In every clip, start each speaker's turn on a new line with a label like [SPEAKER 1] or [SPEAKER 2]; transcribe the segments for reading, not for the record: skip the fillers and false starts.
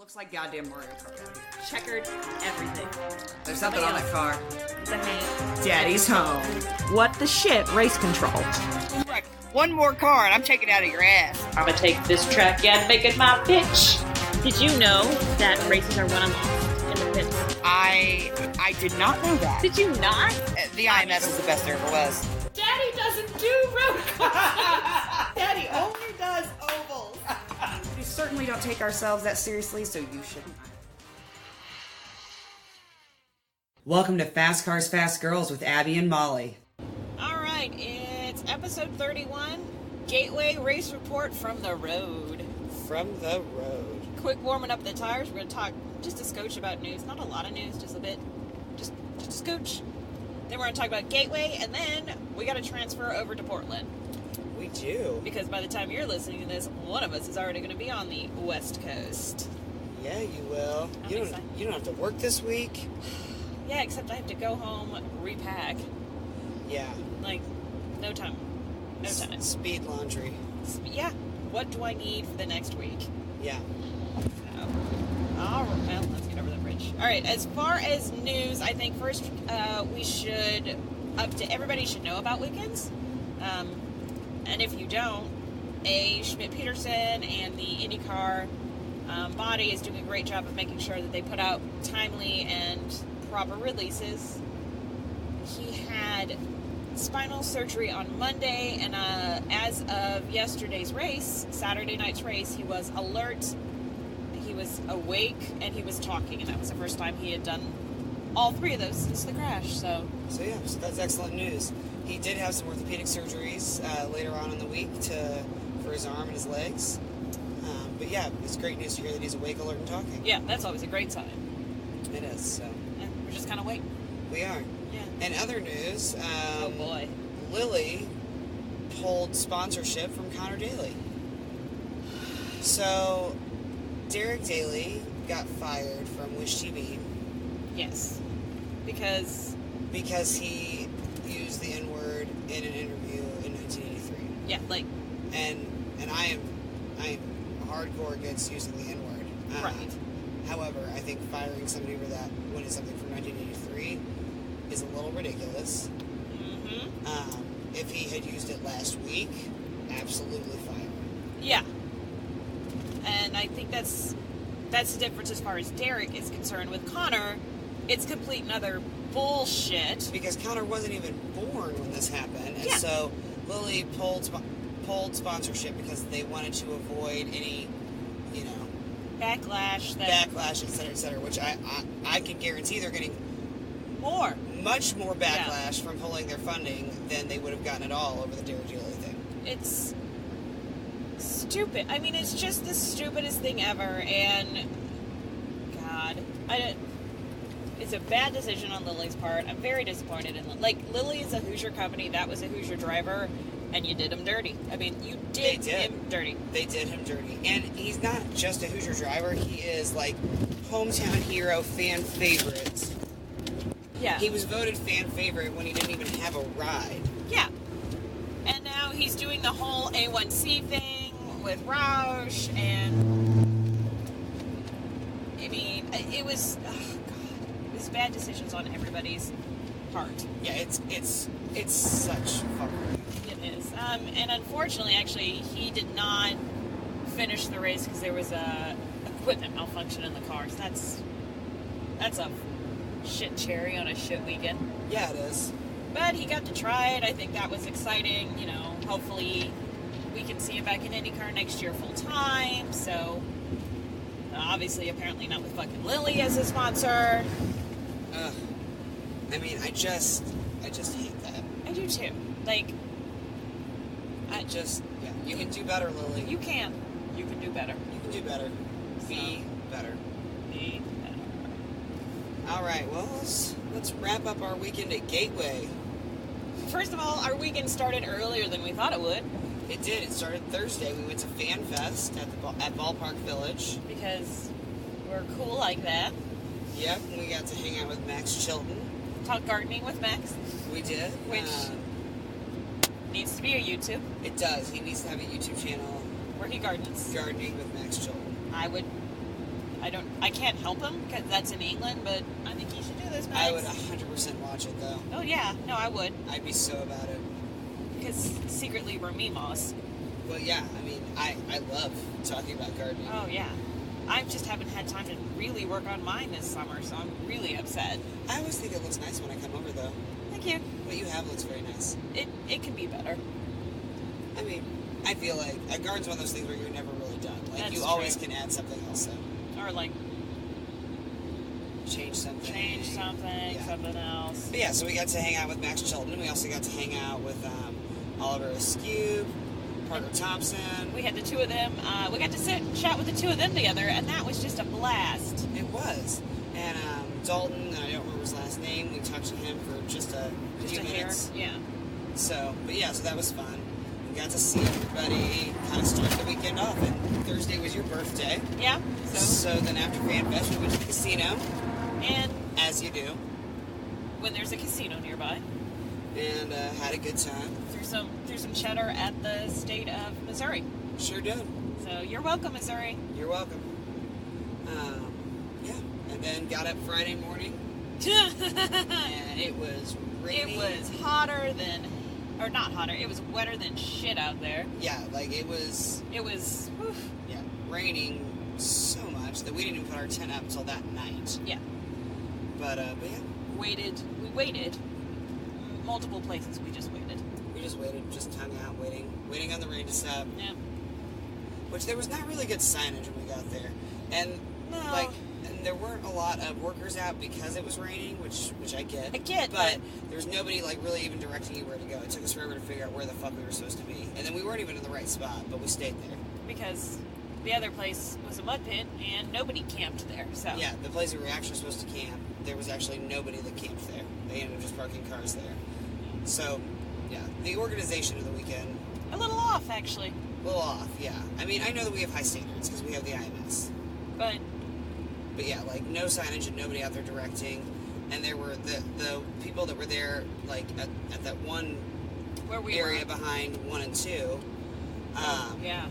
[SPEAKER 1] Looks like goddamn Mario Kart out here.
[SPEAKER 2] Checkered everything.
[SPEAKER 1] There's something on that car.
[SPEAKER 2] It's a hand.
[SPEAKER 1] Daddy's home.
[SPEAKER 2] What the shit? Race control.
[SPEAKER 1] Like, one more car and I'm taking it out of your ass.
[SPEAKER 2] I'm gonna take this track and make it my bitch. Did you know that races are won and lost in the pits?
[SPEAKER 1] I did not know that.
[SPEAKER 2] Did you not?
[SPEAKER 1] The IMS is the best there ever was.
[SPEAKER 2] Daddy doesn't do road courses.
[SPEAKER 1] Daddy only does ovals. We certainly don't take ourselves that seriously, so you shouldn't. Welcome to Fast Cars, Fast Girls with Abby and Molly.
[SPEAKER 2] Alright, it's episode 31, Gateway Race Report from the road.
[SPEAKER 1] From the road.
[SPEAKER 2] Quick warming up the tires. We're going to talk just a scotch about news. Not a lot of news, just a bit. Just a scotch. Then we're going to talk about Gateway, and then we got to transfer over to Portland.
[SPEAKER 1] We do.
[SPEAKER 2] Because by the time you're listening to this, one of us is already going to be on the West Coast.
[SPEAKER 3] Yeah, you will. You don't have to work this week.
[SPEAKER 2] Yeah, except I have to go home, repack.
[SPEAKER 3] Yeah.
[SPEAKER 2] Like, no time. No time.
[SPEAKER 3] Speed laundry.
[SPEAKER 2] Yeah. What do I need for the next week?
[SPEAKER 3] Yeah.
[SPEAKER 2] So, all right, well, let's get over the bridge. All right, as far as news, I think first we should, everybody should know about weekends. And if you don't, Schmidt-Peterson and the INDYCAR body is doing a great job of making sure that they put out timely and proper releases. He had spinal surgery on Monday, and as of yesterday's race, Saturday night's race, he was alert, he was awake, and he was talking, and that was the first time he had done all three of those since the crash. So
[SPEAKER 3] that's excellent news. He did have some orthopedic surgeries later on in the week for his arm and his legs. But yeah, it's great news to hear that he's awake, alert, and talking.
[SPEAKER 2] Yeah, that's always a great sign.
[SPEAKER 3] It is, so.
[SPEAKER 2] And we're just kind of waiting.
[SPEAKER 3] We are.
[SPEAKER 2] Yeah.
[SPEAKER 3] And other news,
[SPEAKER 2] oh boy.
[SPEAKER 3] Lilly pulled sponsorship from Conor Daly. So, Derek Daly got fired from Wish TV.
[SPEAKER 2] Yes. Because
[SPEAKER 3] he used the N-word in an interview in 1983.
[SPEAKER 2] Yeah, like.
[SPEAKER 3] And I am hardcore against using the N-word.
[SPEAKER 2] Right.
[SPEAKER 3] However, I think firing somebody for that when it's something from 1983 is a little ridiculous.
[SPEAKER 2] Mm-hmm.
[SPEAKER 3] If he had used it last week, absolutely fire.
[SPEAKER 2] Yeah. And I think that's the difference as far as Derek is concerned. With Conor, it's complete and utter bullshit.
[SPEAKER 3] Because Conor wasn't even born when this happened, and so Lilly pulled sponsorship because they wanted to avoid any,
[SPEAKER 2] backlash,
[SPEAKER 3] et cetera, which I can guarantee they're getting much more backlash from pulling their funding than they would have gotten at all over the Derek Daly thing.
[SPEAKER 2] It's stupid. I mean, it's just the stupidest thing ever, and God, it's a bad decision on Lilly's part. I'm very disappointed in Lilly is a Hoosier company. That was a Hoosier driver, and you did him dirty. I mean, you did him dirty.
[SPEAKER 3] They did him dirty. And he's not just a Hoosier driver. He is, hometown hero, fan favorite.
[SPEAKER 2] Yeah.
[SPEAKER 3] He was voted fan favorite when he didn't even have a ride.
[SPEAKER 2] Yeah. And now he's doing the whole A1C thing with Roush, and I mean, it was bad decisions on everybody's part.
[SPEAKER 3] Yeah, it's such fuckery.
[SPEAKER 2] It is. And unfortunately, actually, he did not finish the race because there was a equipment malfunction in the car. So that's a shit cherry on a shit weekend.
[SPEAKER 3] Yeah, it is.
[SPEAKER 2] But he got to try it. I think that was exciting. Hopefully we can see him back in INDYCAR next year full time. So obviously, apparently not with fucking Lilly as a sponsor.
[SPEAKER 3] I mean, I just hate that.
[SPEAKER 2] I do too.
[SPEAKER 3] You can do better, Lilly.
[SPEAKER 2] You can do better.
[SPEAKER 3] You can do better. Be better.
[SPEAKER 2] Be better.
[SPEAKER 3] All right, well, let's wrap up our weekend at Gateway.
[SPEAKER 2] First of all, our weekend started earlier than we thought it would.
[SPEAKER 3] It did. It started Thursday. We went to Fan Fest at Ballpark Village.
[SPEAKER 2] Because we're cool like that.
[SPEAKER 3] Yep, we got to hang out with Max Chilton.
[SPEAKER 2] Talk gardening with Max.
[SPEAKER 3] We did.
[SPEAKER 2] Which needs to be a YouTube.
[SPEAKER 3] It does. He needs to have a YouTube channel.
[SPEAKER 2] Where he gardens.
[SPEAKER 3] Gardening with Max Chilton.
[SPEAKER 2] I I can't help him because that's in England, but I think he should do this, Max.
[SPEAKER 3] I would 100% watch it, though.
[SPEAKER 2] Oh, yeah. No, I would.
[SPEAKER 3] I'd be so about it.
[SPEAKER 2] Because secretly we're Mimos.
[SPEAKER 3] Well, yeah, I mean, I love talking about gardening.
[SPEAKER 2] Oh, yeah. I just haven't had time to really work on mine this summer, so I'm really upset.
[SPEAKER 3] I always think it looks nice when I come over, though.
[SPEAKER 2] Thank you.
[SPEAKER 3] What you have looks very nice.
[SPEAKER 2] It can be better.
[SPEAKER 3] I mean, I feel like a garden's one of those things where you're never really done. Like,
[SPEAKER 2] That's
[SPEAKER 3] you always
[SPEAKER 2] true.
[SPEAKER 3] can add something else, though.
[SPEAKER 2] Or, like,
[SPEAKER 3] Change something,
[SPEAKER 2] something else.
[SPEAKER 3] But yeah, so we got to hang out with Max Chilton. We also got to hang out with Oliver Askew, Parker Thompson.
[SPEAKER 2] We had the two of them. We got to sit and chat with the two of them together, and that was just a blast.
[SPEAKER 3] It was. And Dalton, I don't remember his last name. We talked to him for just a few minutes.
[SPEAKER 2] Yeah.
[SPEAKER 3] So, but yeah, so that was fun. We got to see everybody kind of start the weekend off. And Thursday was your birthday.
[SPEAKER 2] Yeah.
[SPEAKER 3] So then after Fan Fest, we went to the casino.
[SPEAKER 2] And
[SPEAKER 3] as you do.
[SPEAKER 2] When there's a casino nearby.
[SPEAKER 3] And had a good time.
[SPEAKER 2] Threw some cheddar at the state of Missouri.
[SPEAKER 3] Sure did.
[SPEAKER 2] So you're welcome, Missouri.
[SPEAKER 3] You're welcome. Yeah. And then got up Friday morning. And it was raining.
[SPEAKER 2] It was hotter than, or not hotter, it was wetter than shit out there.
[SPEAKER 3] Yeah, like it was.
[SPEAKER 2] Whew.
[SPEAKER 3] Yeah, raining so much that we didn't even put our tent up until that night.
[SPEAKER 2] Yeah.
[SPEAKER 3] But yeah.
[SPEAKER 2] We waited. Multiple places, we just waited.
[SPEAKER 3] We just waited, just hung out, waiting on the rain to stop.
[SPEAKER 2] Yeah.
[SPEAKER 3] Which there was not really good signage when we got there. And
[SPEAKER 2] No.
[SPEAKER 3] And there weren't a lot of workers out because it was raining, which I get. But there was nobody like really even directing you where to go. It took us forever to figure out where the fuck we were supposed to be. And then we weren't even in the right spot, but we stayed there.
[SPEAKER 2] Because the other place was a mud pit and nobody camped there. So
[SPEAKER 3] yeah, the place we were actually supposed to camp, there was actually nobody that camped there. They ended up just parking cars there. So, yeah, the organization of the weekend.
[SPEAKER 2] A little off, actually.
[SPEAKER 3] A little off, yeah. I mean, I know that we have high standards because we have the IMS.
[SPEAKER 2] But
[SPEAKER 3] yeah, like, no signage and nobody out there directing. And there were the people that were there, like, at that one area behind 1 and 2.
[SPEAKER 2] Yeah.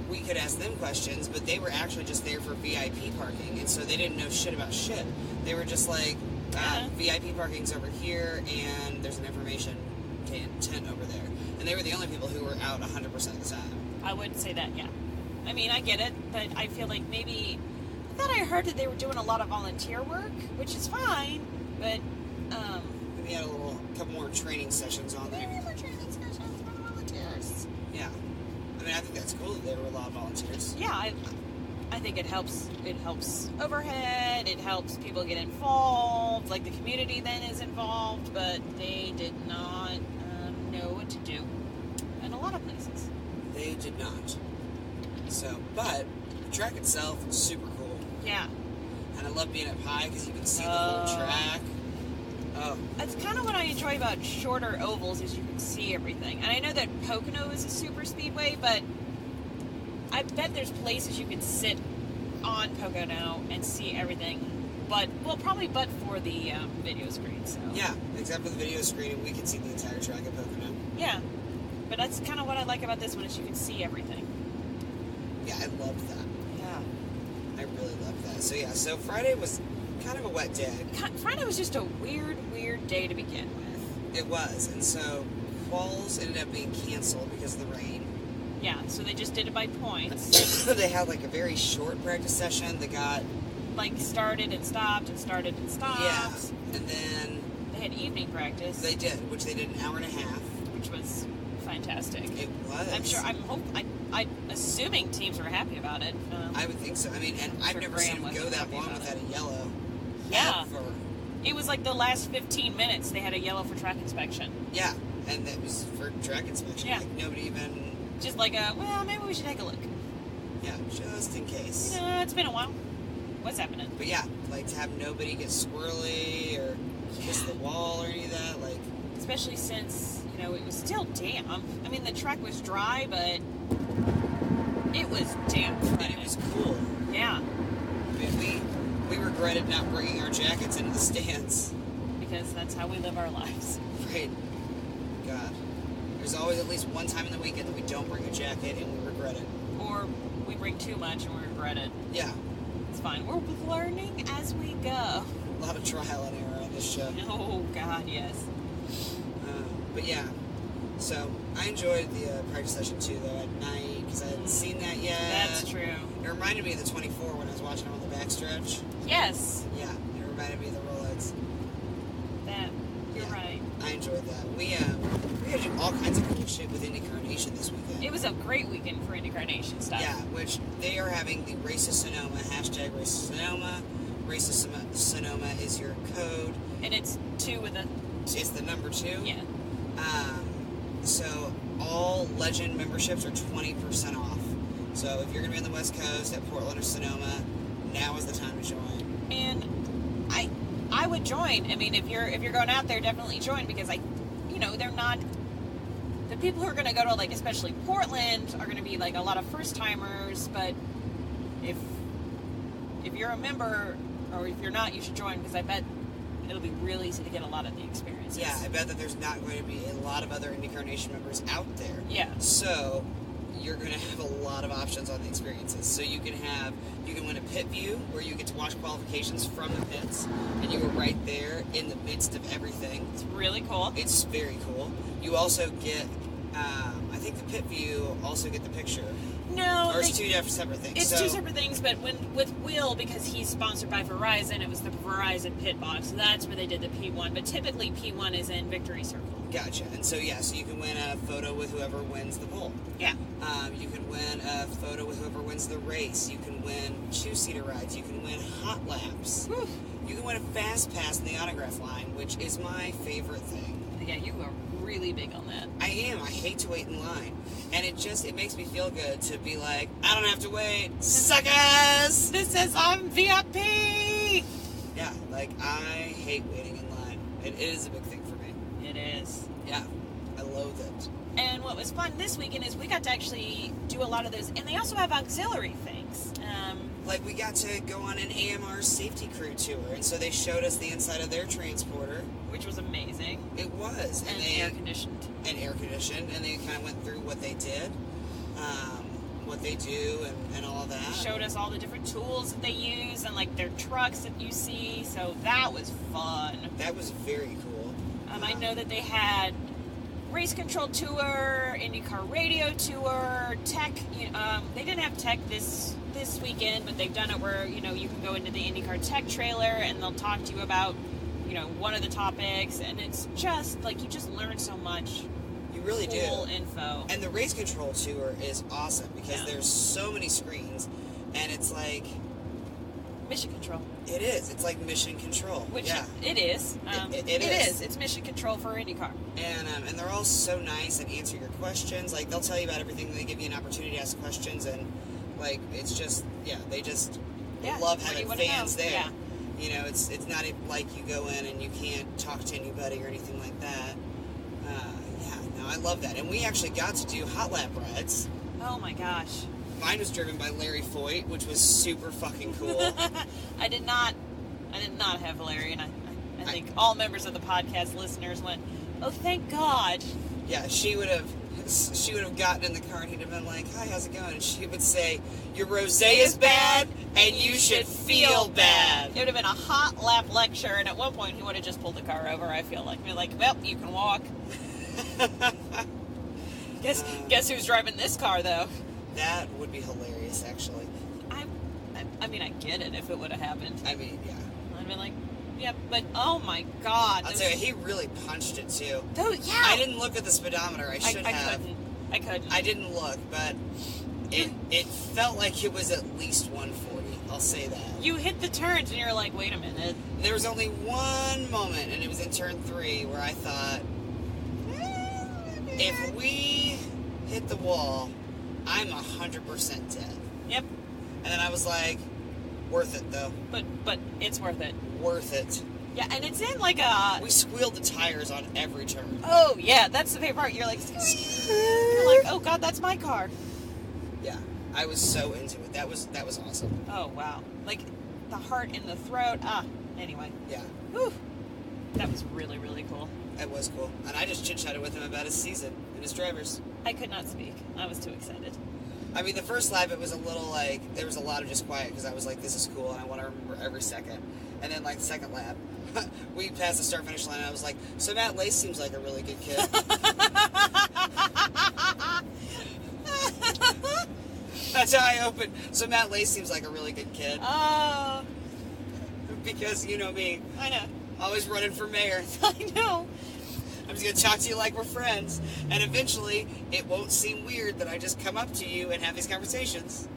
[SPEAKER 3] We could ask them questions, but they were actually just there for VIP parking, and so they didn't know shit about shit. They were just like, VIP parking's over here, and there's an information tent over there. And they were the only people who were out 100% of the time.
[SPEAKER 2] I would say that, yeah. I mean, I get it, but I feel like maybe... I thought I heard that they were doing a lot of volunteer work, which is fine, but...
[SPEAKER 3] Maybe had a couple more training sessions on there.
[SPEAKER 2] Maybe more training sessions for volunteers.
[SPEAKER 3] Yeah. I mean, I think that's cool that there were a lot of volunteers.
[SPEAKER 2] Yeah, I think it helps. It helps overhead. It helps people get involved. Like, the community then is involved, but they did not know what to do in a lot of places.
[SPEAKER 3] They did not. So, but the track itself was super cool.
[SPEAKER 2] Yeah.
[SPEAKER 3] And I love being up high because you can see the whole track. Oh.
[SPEAKER 2] That's kind of what I enjoy about shorter ovals is you can see everything. And I know that Pocono is a super speedway, but I bet there's places you can sit on Pocono and see everything. But, well, probably but for the video screen, so.
[SPEAKER 3] Yeah, except for the video screen, and we can see the entire track at Pocono.
[SPEAKER 2] Yeah. But that's kind of what I like about this one is you can see everything.
[SPEAKER 3] Yeah, I loved that.
[SPEAKER 2] Yeah.
[SPEAKER 3] I really loved that. So, yeah, so Friday was kind of a wet day.
[SPEAKER 2] Friday was just a weird day to begin with.
[SPEAKER 3] It was, and so quals ended up being canceled because of the rain.
[SPEAKER 2] Yeah, so they just did it by points.
[SPEAKER 3] They had like a very short practice session that got...
[SPEAKER 2] like started and stopped and started and stopped.
[SPEAKER 3] Yeah, and then...
[SPEAKER 2] they had evening practice.
[SPEAKER 3] They did, which they did an hour and a half.
[SPEAKER 2] Which was fantastic.
[SPEAKER 3] It was.
[SPEAKER 2] I'm sure, I'm assuming teams were happy about it.
[SPEAKER 3] I would think so. I mean, and I've never seen them go that long without a yellow.
[SPEAKER 2] Yeah.
[SPEAKER 3] Ever.
[SPEAKER 2] It was like the last 15 minutes they had a yellow for track inspection.
[SPEAKER 3] Yeah, and it was for track inspection.
[SPEAKER 2] Yeah.
[SPEAKER 3] Like, nobody even...
[SPEAKER 2] just like well, maybe we should take a look.
[SPEAKER 3] Yeah, just in case.
[SPEAKER 2] You know, it's been a while. What's happening?
[SPEAKER 3] But yeah, like to have nobody get squirrely or kiss the wall or any of that, like...
[SPEAKER 2] especially since, you know, it was still damp. I mean, the track was dry, but it was damp.
[SPEAKER 3] And it was cool.
[SPEAKER 2] Yeah.
[SPEAKER 3] I mean, we regretted not bringing our jackets into the stands.
[SPEAKER 2] Because that's how we live our lives.
[SPEAKER 3] Right. God. There's always at least one time in the weekend that we don't bring a jacket and we regret it.
[SPEAKER 2] Or we bring too much and we regret it.
[SPEAKER 3] Yeah.
[SPEAKER 2] It's fine. We're learning as we go.
[SPEAKER 3] A lot of trial and error on this show.
[SPEAKER 2] Oh, God, yes.
[SPEAKER 3] But yeah, so I enjoyed the practice session too, though, at night, because I hadn't seen that yet.
[SPEAKER 2] That's true.
[SPEAKER 3] It reminded me of the 24 when I was watching them on the backstretch.
[SPEAKER 2] Yes.
[SPEAKER 3] Yeah, it reminded me of the Rolex.
[SPEAKER 2] You're right.
[SPEAKER 3] I enjoyed that. We had to do all kinds of cool shit with INDYCAR Nation this weekend.
[SPEAKER 2] It was a great weekend for INDYCAR Nation stuff.
[SPEAKER 3] Yeah, which they are having the Race of Sonoma, hashtag Race of Sonoma. Race of Sonoma is your code.
[SPEAKER 2] And it's 2 with a...
[SPEAKER 3] It's the number 2?
[SPEAKER 2] Yeah.
[SPEAKER 3] So all Legend memberships are 20% off. So if you're going to be on the West Coast at Portland or Sonoma, now is the time to join.
[SPEAKER 2] And I would join. I mean, if you're going out there, definitely join, because they're not... The people who are going to go to, like, especially Portland are going to be, like, a lot of first-timers, but if you're a member, or if you're not, you should join, because I bet it'll be real easy to get a lot of the experiences.
[SPEAKER 3] Yeah, I bet that there's not going to be a lot of other INDYCAR Nation members out there.
[SPEAKER 2] Yeah.
[SPEAKER 3] So you're going to have a lot of options on the experiences. So you can win a pit view where you get to watch qualifications from the pits, and you are right there in the midst of everything.
[SPEAKER 2] It's really cool.
[SPEAKER 3] It's very cool. You also get, I think the pit view also get the picture.
[SPEAKER 2] No,
[SPEAKER 3] or it's 2 separate things.
[SPEAKER 2] It's 2 separate things, but with Will, because he's sponsored by Verizon, it was the Verizon pit box. So that's where they did the P1. But typically P1 is in Victory Circle.
[SPEAKER 3] Gotcha. And so so you can win a photo with whoever wins the pole.
[SPEAKER 2] Yeah.
[SPEAKER 3] You can win a photo with whoever wins the race. You can win 2-seater rides. You can win hot laps.
[SPEAKER 2] Whew.
[SPEAKER 3] You can win a fast pass in the autograph line, which is my favorite thing.
[SPEAKER 2] Yeah, you are really big on that.
[SPEAKER 3] I am. I hate to wait in line. And it makes me feel good to be like, I don't have to wait. Suckers!
[SPEAKER 2] This says I'm VIP!
[SPEAKER 3] Yeah, like, I hate waiting in line. It is a big thing for me.
[SPEAKER 2] It is.
[SPEAKER 3] Yeah, I loathe it.
[SPEAKER 2] And what was fun this weekend is we got to actually do a lot of those. And they also have auxiliary things.
[SPEAKER 3] Like, we got to go on an AMR safety crew tour, and so they showed us the inside of their transporter.
[SPEAKER 2] Which was amazing.
[SPEAKER 3] It was.
[SPEAKER 2] And air-conditioned.
[SPEAKER 3] And air-conditioned, and they kind of went through what they did, what they do, and all of that.
[SPEAKER 2] Showed us all the different tools that they use, and, like, their trucks that you see, so that was fun.
[SPEAKER 3] That was very cool.
[SPEAKER 2] I know that they had race control tour, INDYCAR radio tour, tech. They didn't have tech this weekend, but they've done it where, you can go into the INDYCAR tech trailer and they'll talk to you about, one of the topics, and it's just, like, you just learn so much.
[SPEAKER 3] You really do.
[SPEAKER 2] Cool info.
[SPEAKER 3] And the race control tour is awesome because there's so many screens, and it's like...
[SPEAKER 2] Mission control.
[SPEAKER 3] It is. It's like mission control.
[SPEAKER 2] Which
[SPEAKER 3] yeah.
[SPEAKER 2] It is.
[SPEAKER 3] It is.
[SPEAKER 2] It's mission control for INDYCAR.
[SPEAKER 3] And they're all so nice and answer your questions. Like, they'll tell you about everything. They give you an opportunity to ask questions, and, like, it's just, they just love having fans there.
[SPEAKER 2] Yeah.
[SPEAKER 3] It's not like you go in and you can't talk to anybody or anything like that. I love that. And we actually got to do hot lap rides.
[SPEAKER 2] Oh my gosh.
[SPEAKER 3] Mine was driven by Larry Foyt, which was super fucking cool.
[SPEAKER 2] I did not have Larry, and I think all members of the podcast listeners went, oh, thank God.
[SPEAKER 3] Yeah, she would have gotten in the car and he'd have been like, hi, how's it going? And she would say, your rosé is bad and you should feel bad.
[SPEAKER 2] It would have been a hot lap lecture, and at one point he would have just pulled the car over, I feel like. Be like, well, you can walk. Guess who's driving this car, though?
[SPEAKER 3] That would be hilarious, actually.
[SPEAKER 2] I mean, I get it if it would have happened.
[SPEAKER 3] I mean, yeah.
[SPEAKER 2] I'd be like, yeah, but oh my God.
[SPEAKER 3] I'll tell you, he really punched it, too.
[SPEAKER 2] Oh, yeah.
[SPEAKER 3] I didn't look at the speedometer. I should have.
[SPEAKER 2] I couldn't.
[SPEAKER 3] I didn't look, but it felt like it was at least 140. I'll say that.
[SPEAKER 2] You hit the turns, and you're like, wait a minute.
[SPEAKER 3] There was only one moment, and it was in turn 3, where I thought, if we hit the wall, I'm 100% dead.
[SPEAKER 2] Yep.
[SPEAKER 3] And then I was like, worth it, though.
[SPEAKER 2] But it's worth it.
[SPEAKER 3] Worth it.
[SPEAKER 2] Yeah, and it's in like a...
[SPEAKER 3] We squealed the tires on every turn.
[SPEAKER 2] Oh, yeah, that's the favorite part. You're like, oh, God, that's my car.
[SPEAKER 3] Yeah, I was so into it. That was awesome.
[SPEAKER 2] Oh, wow. Like, the heart in the throat. Anyway.
[SPEAKER 3] Yeah.
[SPEAKER 2] Whew. That was really, really cool.
[SPEAKER 3] It was cool. And I just chit-chatted with him about his season and his drivers.
[SPEAKER 2] I could not speak. I was too excited.
[SPEAKER 3] I mean, the first lap, it was a little like, there was a lot of just quiet because I was like, this is cool, and I want to remember every second. And then, like, the second lap, we passed the start-finish line, and I was like, so Matt Lace seems like a really good kid. That's how I opened. So Matt Lace seems like a really good kid.
[SPEAKER 2] Oh.
[SPEAKER 3] Because, you know me.
[SPEAKER 2] I know.
[SPEAKER 3] Always running for mayor.
[SPEAKER 2] I know.
[SPEAKER 3] I'm just going to talk to you like we're friends. And eventually, it won't seem weird that I just come up to you and have these conversations.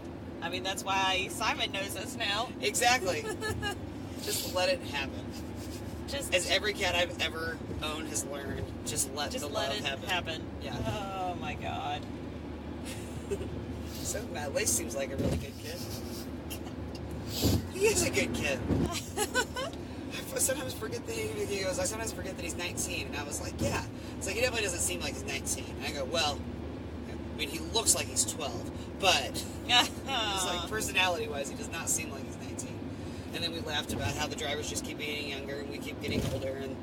[SPEAKER 2] I mean, that's why Simon knows us now.
[SPEAKER 3] Exactly. Just let it happen.
[SPEAKER 2] Just
[SPEAKER 3] As every cat I've ever owned has learned, just let the love
[SPEAKER 2] it
[SPEAKER 3] happen. Yeah.
[SPEAKER 2] Oh, my God.
[SPEAKER 3] So Matt Lace seems like a really good kid. He is a good kid. I sometimes forget that he goes, I sometimes forget that he's 19. And I was like, yeah. It's like, he definitely doesn't seem like he's 19. And I go, well, I mean, he looks like he's 12. But, it's like, personality-wise, he does not seem like he's 19. And then we laughed about how the drivers just keep getting younger and we keep getting older. And,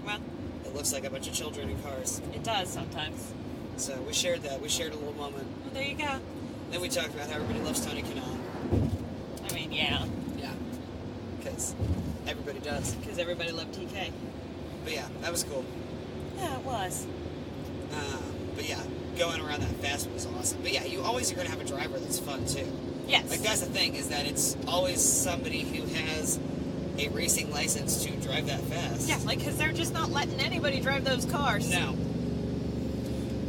[SPEAKER 2] well,
[SPEAKER 3] it looks like a bunch of children in cars.
[SPEAKER 2] It does sometimes.
[SPEAKER 3] So we shared that. We shared a little moment.
[SPEAKER 2] Well, there you go.
[SPEAKER 3] Then we talked about how everybody loves Tony Kanaan.
[SPEAKER 2] I mean, yeah.
[SPEAKER 3] Yeah. Because everybody does.
[SPEAKER 2] Because everybody loved TK.
[SPEAKER 3] But yeah, that was cool.
[SPEAKER 2] Yeah, it was.
[SPEAKER 3] But yeah, going around that fast was awesome. But yeah, you always are going to have a driver that's fun too.
[SPEAKER 2] Yes.
[SPEAKER 3] Like, that's the thing, is that it's always somebody who has a racing license to drive that fast.
[SPEAKER 2] Yeah, like, because they're just not letting anybody drive those cars.
[SPEAKER 3] No.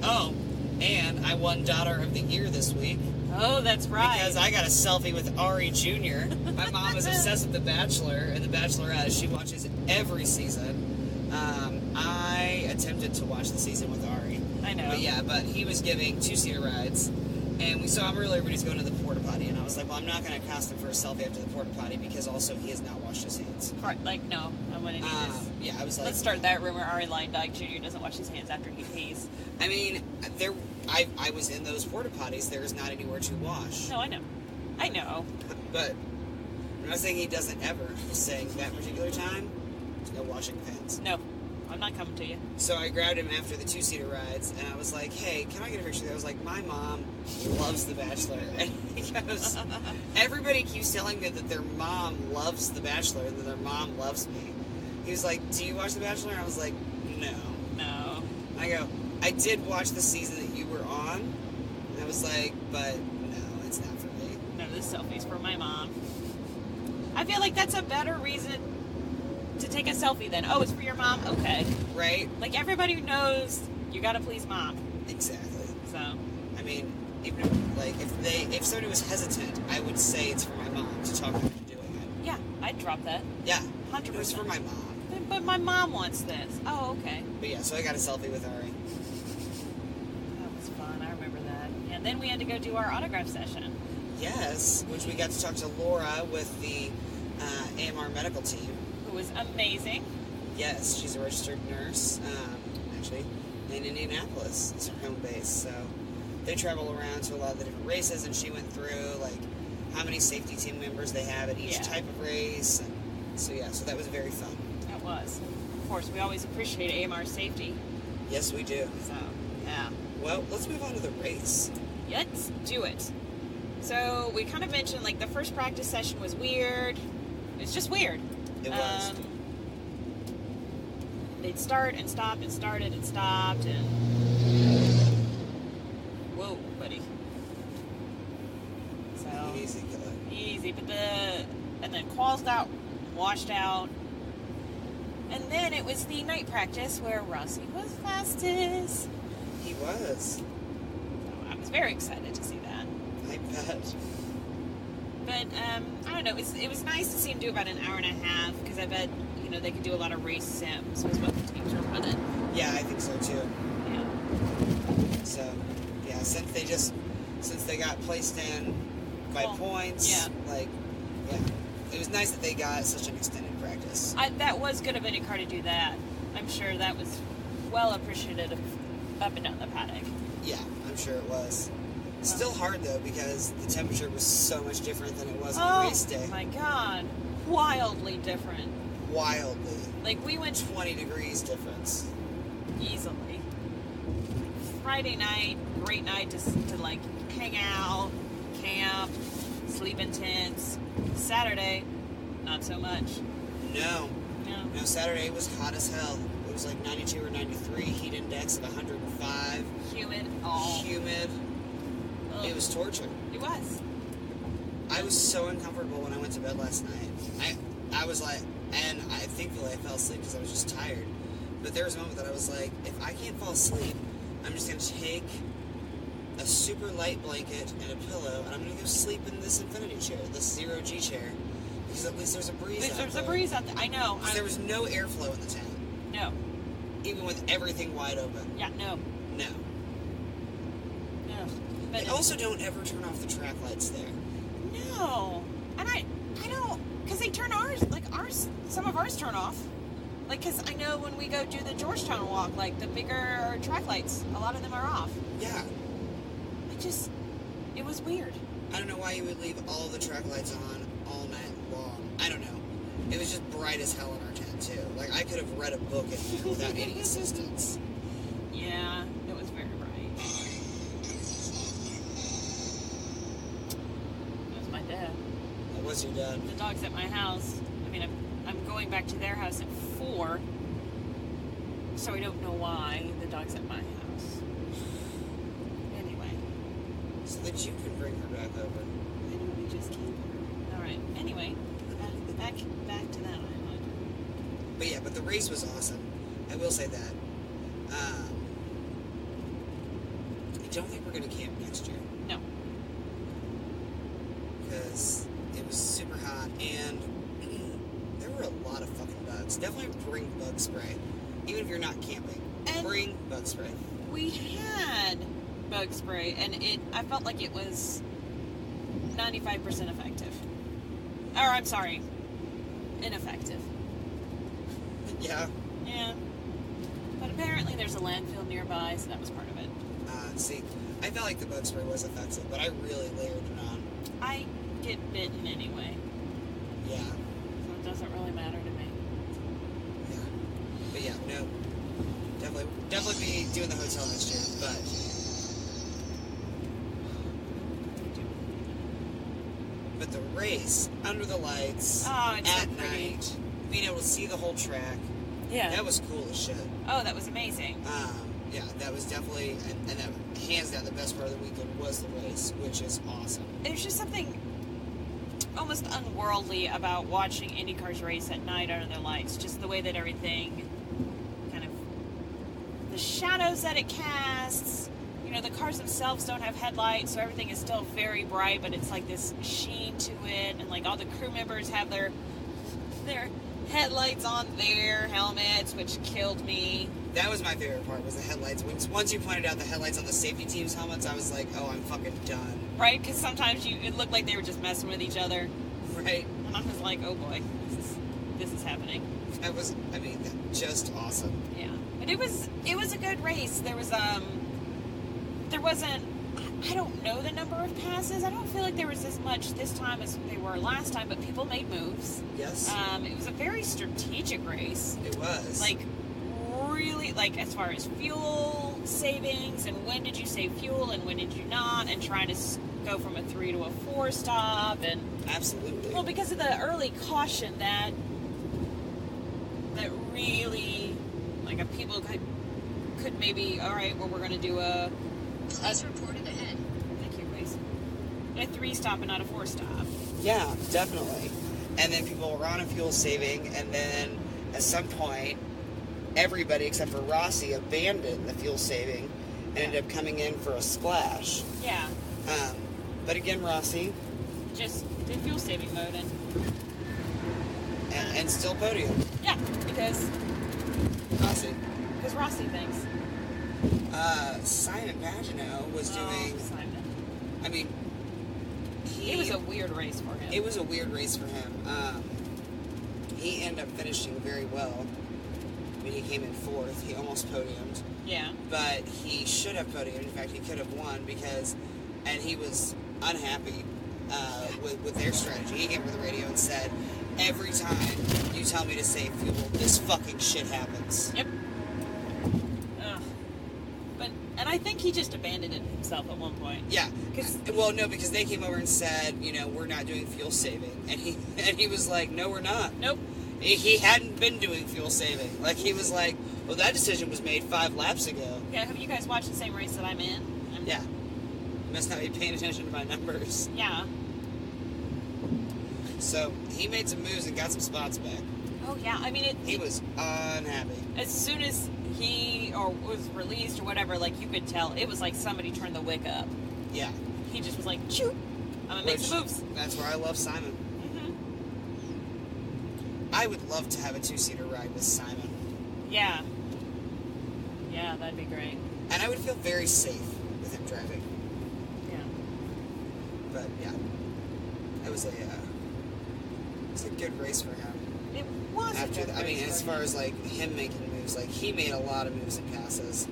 [SPEAKER 3] Oh, and I won Daughter of the Year this week.
[SPEAKER 2] Oh, that's right.
[SPEAKER 3] Because I got a selfie with Ari Jr. My mom is obsessed with The Bachelor and The Bachelorette. She watches every season. I attempted to watch the season with Ari.
[SPEAKER 2] I know.
[SPEAKER 3] But yeah, but he was giving two-seater rides. And we saw him earlier when he was going to the porta potty. And I was like, well, I'm not going to accost him for a selfie after the porta potty because also he has not washed his hands.
[SPEAKER 2] Like, no, I want to do this.
[SPEAKER 3] Yeah, I was like...
[SPEAKER 2] Let's start that rumor. Ari Leindyke Jr. doesn't wash his hands after he pees.
[SPEAKER 3] I mean, I was in those porta potties. There is not anywhere to wash.
[SPEAKER 2] No, I know. I know.
[SPEAKER 3] But I'm not saying he doesn't ever. I'm just saying that particular time, there's no washing of hands.
[SPEAKER 2] No, I'm not coming to you.
[SPEAKER 3] So I grabbed him after the two-seater rides, and I was like, hey, can I get a picture? I was like, my mom loves The Bachelor. And he goes, everybody keeps telling me that their mom loves The Bachelor and that their mom loves me. He was like, do you watch The Bachelor? And I was like, no.
[SPEAKER 2] No.
[SPEAKER 3] I go, I did watch the season that you were on. And I was like, but no, it's not for me.
[SPEAKER 2] No, this selfie's for my mom. I feel like that's a better reason to take a selfie then. Oh, it's for your mom? Okay.
[SPEAKER 3] Right?
[SPEAKER 2] Like, everybody knows you gotta please mom.
[SPEAKER 3] Exactly.
[SPEAKER 2] So.
[SPEAKER 3] I mean, even if somebody was hesitant, I would say it's for my mom to talk them into doing it.
[SPEAKER 2] Yeah, I'd drop that.
[SPEAKER 3] Yeah.
[SPEAKER 2] 100%.
[SPEAKER 3] It was for my mom.
[SPEAKER 2] But my mom wants this. Oh, okay.
[SPEAKER 3] But yeah, so I got a selfie with Ari.
[SPEAKER 2] That was fun. I remember that. And then we had to go do our autograph session.
[SPEAKER 3] Yes, which we got to talk to Laura with the AMR medical team.
[SPEAKER 2] Who was amazing.
[SPEAKER 3] Yes, she's a registered nurse, actually, in Indianapolis. It's her home base. So they travel around to a lot of the different races, and she went through, like, how many safety team members they have at each type of race. And so, yeah, so that was very fun.
[SPEAKER 2] It was. Of course, we always appreciate AMR safety.
[SPEAKER 3] Yes, we do.
[SPEAKER 2] So, yeah.
[SPEAKER 3] Well, let's move on to the race.
[SPEAKER 2] Let's do it. So, we kind of mentioned, like, the first practice session was weird. It's just weird.
[SPEAKER 3] It was.
[SPEAKER 2] They'd start and stop and started and stopped and... Whoa, buddy. So...
[SPEAKER 3] Easy, killer.
[SPEAKER 2] Easy, but and then quals got washed out. And then it was the night practice where Rossi was fastest.
[SPEAKER 3] He was.
[SPEAKER 2] So I was very excited to see that.
[SPEAKER 3] I bet.
[SPEAKER 2] But, I don't know, it was nice to see him do about an hour and a half, because I bet, you know, they could do a lot of race sims, was what the teams were running.
[SPEAKER 3] Yeah, I think so too.
[SPEAKER 2] Yeah.
[SPEAKER 3] So, yeah, since they got placed in by points, like, yeah, it was nice that they got such an extended practice.
[SPEAKER 2] That was good of INDYCAR to do that. I'm sure that was well appreciated up and down the paddock.
[SPEAKER 3] Yeah, I'm sure it was. Still hard though, because the temperature was so much different than it was on race day.
[SPEAKER 2] Oh my god. Wildly different.
[SPEAKER 3] Wildly.
[SPEAKER 2] Like, we went
[SPEAKER 3] 20 degrees difference.
[SPEAKER 2] easily. Friday night, great night to like hang out, camp, sleep in tents. Saturday, not so much.
[SPEAKER 3] No, Saturday was hot as hell. It was like 92 or 93, heat index of 105.
[SPEAKER 2] Humid. Ugh.
[SPEAKER 3] It was torture.
[SPEAKER 2] It was.
[SPEAKER 3] I was so uncomfortable when I went to bed last night. I was like, and thankfully I fell asleep because I was just tired. But there was a moment that I was like, if I can't fall asleep, I'm just going to take a super light blanket and a pillow, and I'm going to go sleep in this infinity chair, this 0G chair, because at least there's a breeze out there.
[SPEAKER 2] There's a breeze out there. I know.
[SPEAKER 3] There was no airflow in the tent.
[SPEAKER 2] No.
[SPEAKER 3] Even with everything wide open.
[SPEAKER 2] Yeah, no.
[SPEAKER 3] No.
[SPEAKER 2] No. But
[SPEAKER 3] They also don't ever turn off the track lights there.
[SPEAKER 2] No. And I don't, because they turn some of ours turn off. Like, because I know when we go do the Georgetown walk, like, the bigger track lights, a lot of them are off.
[SPEAKER 3] Yeah.
[SPEAKER 2] It was weird.
[SPEAKER 3] I don't know why you would leave all the track lights on all night long. I don't know. It was just bright as hell in our tent, too. Like, I could have read a book in there without any assistance.
[SPEAKER 2] Yeah, it was very bright. It was my dad.
[SPEAKER 3] It was your dad.
[SPEAKER 2] The dog's at my house. I mean, I'm going back to their house at 4, so I don't know why the dog's at my house. Anyway.
[SPEAKER 3] So that you can bring her back over.
[SPEAKER 2] I know, we just keep her. Alright, anyway, back to that island.
[SPEAKER 3] But yeah, but the race was awesome. I will say that. I don't think we're going to camp next year.
[SPEAKER 2] No.
[SPEAKER 3] Because it was super hot and there were a lot of fucking bugs. Definitely bring bug spray. Even if you're not camping.
[SPEAKER 2] And
[SPEAKER 3] bring bug spray.
[SPEAKER 2] We had bug spray, and I felt like it was 95% effective. Or, I'm sorry, ineffective.
[SPEAKER 3] Yeah.
[SPEAKER 2] Yeah. But apparently there's a landfill nearby, so that was part of it.
[SPEAKER 3] See, I felt like the bug spray was effective, but I really layered it on.
[SPEAKER 2] I get bitten anyway.
[SPEAKER 3] Yeah.
[SPEAKER 2] So it doesn't really matter to me.
[SPEAKER 3] Yeah. But yeah, no. Definitely be doing the hotel next year, but... But the race, under the lights,
[SPEAKER 2] it's
[SPEAKER 3] at
[SPEAKER 2] so pretty.
[SPEAKER 3] night, being able to see the whole track,
[SPEAKER 2] Yeah.
[SPEAKER 3] that was cool as shit.
[SPEAKER 2] Oh, that was amazing.
[SPEAKER 3] Yeah, that was definitely, and that hands down the best part of the weekend was the race, which is awesome.
[SPEAKER 2] There's just something almost unworldly about watching IndyCars race at night under the lights. Just the way that everything kind of... The shadows that it casts. You know, the cars themselves don't have headlights, so everything is still very bright, but it's like this sheen to it. And like all the crew members have their headlights on their helmets, which killed me.
[SPEAKER 3] That was my favorite part, was the headlights. Once you pointed out the headlights on the safety team's helmets, I was like, oh, I'm fucking done.
[SPEAKER 2] Right? Because sometimes it looked like they were just messing with each other.
[SPEAKER 3] Right.
[SPEAKER 2] And I was like, oh boy, this is happening.
[SPEAKER 3] That was, just awesome.
[SPEAKER 2] Yeah. But it was a good race. There wasn't, I don't know the number of passes. I don't feel like there was as much this time as they were last time, but people made moves.
[SPEAKER 3] Yes.
[SPEAKER 2] It was a very strategic race.
[SPEAKER 3] It was.
[SPEAKER 2] Like, really, like, as far as fuel savings, and when did you save fuel, and when did you not, and trying to go from a 3 to a 4 stop, and...
[SPEAKER 3] Absolutely.
[SPEAKER 2] Well, because of the early caution that really, like, if people could maybe, all right, well, we're going to do a...
[SPEAKER 4] Police reported ahead.
[SPEAKER 2] Thank you, please. A 3 stop and not a 4 stop.
[SPEAKER 3] Yeah, definitely. And then people were on a fuel saving, and then at some point, everybody except for Rossi abandoned the fuel saving and ended up coming in for a splash.
[SPEAKER 2] Yeah.
[SPEAKER 3] But again, Rossi...
[SPEAKER 2] Just did fuel saving mode
[SPEAKER 3] and still podium.
[SPEAKER 2] Yeah, because
[SPEAKER 3] Rossi.
[SPEAKER 2] Because Rossi thinks.
[SPEAKER 3] Simon Pagenaud was doing...
[SPEAKER 2] Simon.
[SPEAKER 3] I mean...
[SPEAKER 2] It was a weird race for him.
[SPEAKER 3] It was a weird race for him. He ended up finishing very well. I mean, he came in 4th. He almost podiumed.
[SPEAKER 2] Yeah.
[SPEAKER 3] But he should have podiumed. In fact, he could have won because... And he was unhappy with their strategy. He came over the radio and said, every time you tell me to save fuel, this fucking shit happens.
[SPEAKER 2] Yep. Ugh. And I think he just abandoned it himself at one point.
[SPEAKER 3] Yeah. Well, no, because they came over and said, we're not doing fuel saving. And he was like, no, we're not.
[SPEAKER 2] Nope.
[SPEAKER 3] He hadn't been doing fuel saving. Like, he was like, well, that decision was made 5 laps ago.
[SPEAKER 2] Yeah, have you guys watched the same race that I'm in?
[SPEAKER 3] Yeah. You must not be paying attention to my numbers.
[SPEAKER 2] Yeah.
[SPEAKER 3] So, he made some moves and got some spots back.
[SPEAKER 2] Oh, yeah. I mean,
[SPEAKER 3] he was unhappy.
[SPEAKER 2] As soon as he was released or whatever, like, you could tell, it was like somebody turned the wick up.
[SPEAKER 3] Yeah.
[SPEAKER 2] He just was like, shoot, I'm gonna make some moves.
[SPEAKER 3] That's where I love Simon. I would love to have a 2-seater ride with Simon.
[SPEAKER 2] Yeah. Yeah, that'd be great.
[SPEAKER 3] And I would feel very safe with him driving.
[SPEAKER 2] Yeah.
[SPEAKER 3] But, yeah. It was a good race for him.
[SPEAKER 2] It was
[SPEAKER 3] After
[SPEAKER 2] a good race
[SPEAKER 3] as
[SPEAKER 2] for
[SPEAKER 3] far
[SPEAKER 2] him.
[SPEAKER 3] as, like, him making moves, like, he made a lot of moves and passes.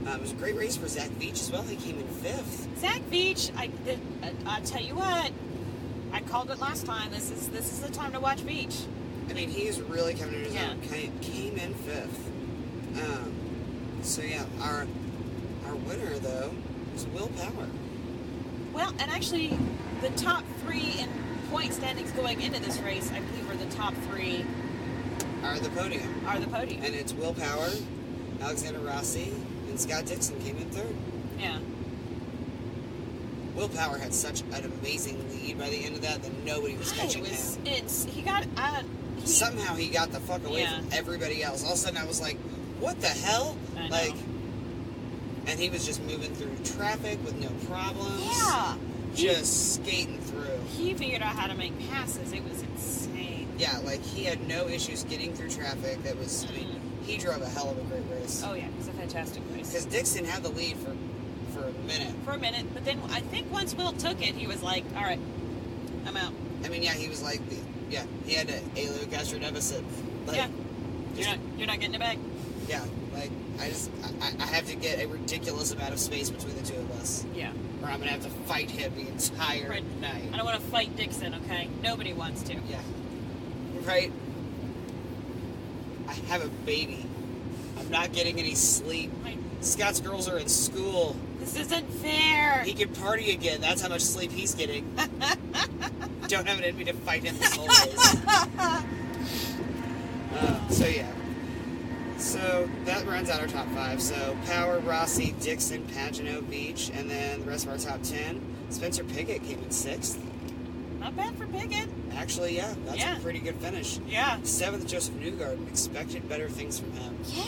[SPEAKER 3] It was a great race for Zach Veach as well. He came in 5th.
[SPEAKER 2] Zach Veach, I tell you what, I called it last time. This is the time to watch Veach.
[SPEAKER 3] I mean, he's really coming into his
[SPEAKER 2] Yeah.
[SPEAKER 3] own. Came in 5th. So yeah, our winner though was Will Power.
[SPEAKER 2] Well, and actually, the top 3 in point standings going into this race, I believe, are the top 3
[SPEAKER 3] Are the podium.
[SPEAKER 2] And
[SPEAKER 3] it's Will Power, Alexander Rossi, and Scott Dixon came in 3rd.
[SPEAKER 2] Yeah.
[SPEAKER 3] Will Power had such an amazing lead by the end of that nobody was catching him. Somehow he got the fuck away from everybody else. All of a sudden I was like, what the hell?
[SPEAKER 2] I know.
[SPEAKER 3] Like, and he was just moving through traffic with no problems.
[SPEAKER 2] Yeah.
[SPEAKER 3] Just skating through.
[SPEAKER 2] He figured out how to make passes. It was insane.
[SPEAKER 3] Yeah, like he had no issues getting through traffic. That was, I mean, he drove a hell of a great race.
[SPEAKER 2] Oh yeah, it was a fantastic race.
[SPEAKER 3] Because Dixon had the lead for a minute.
[SPEAKER 2] But then I think once Will took it, he was like, all right, I'm out.
[SPEAKER 3] I mean, yeah, he was like, he had an alio deficit. Like,
[SPEAKER 2] yeah. You're not getting it back.
[SPEAKER 3] Yeah, like, I have to get a ridiculous amount of space between the two of us.
[SPEAKER 2] Yeah.
[SPEAKER 3] Or I'm going to have to fight him the entire night.
[SPEAKER 2] I don't want to fight Dixon, okay? Nobody wants to.
[SPEAKER 3] Yeah. Right? I have a baby. I'm not getting any sleep.
[SPEAKER 2] Right.
[SPEAKER 3] Scott's girls are in school.
[SPEAKER 2] This isn't fair.
[SPEAKER 3] He can party again. That's how much sleep he's getting. Don't have it in me to fight him this whole race. So, yeah. So, that rounds out our top 5. So, Power, Rossi, Dixon, Pagano, Beach, and then the rest of our top 10. Spencer Piggott came in 6th.
[SPEAKER 2] Not bad for Piggott.
[SPEAKER 3] Actually, yeah. That's a pretty good finish.
[SPEAKER 2] Yeah.
[SPEAKER 3] 7th, Joseph Newgarden. Expected better things from him.
[SPEAKER 2] Yeah.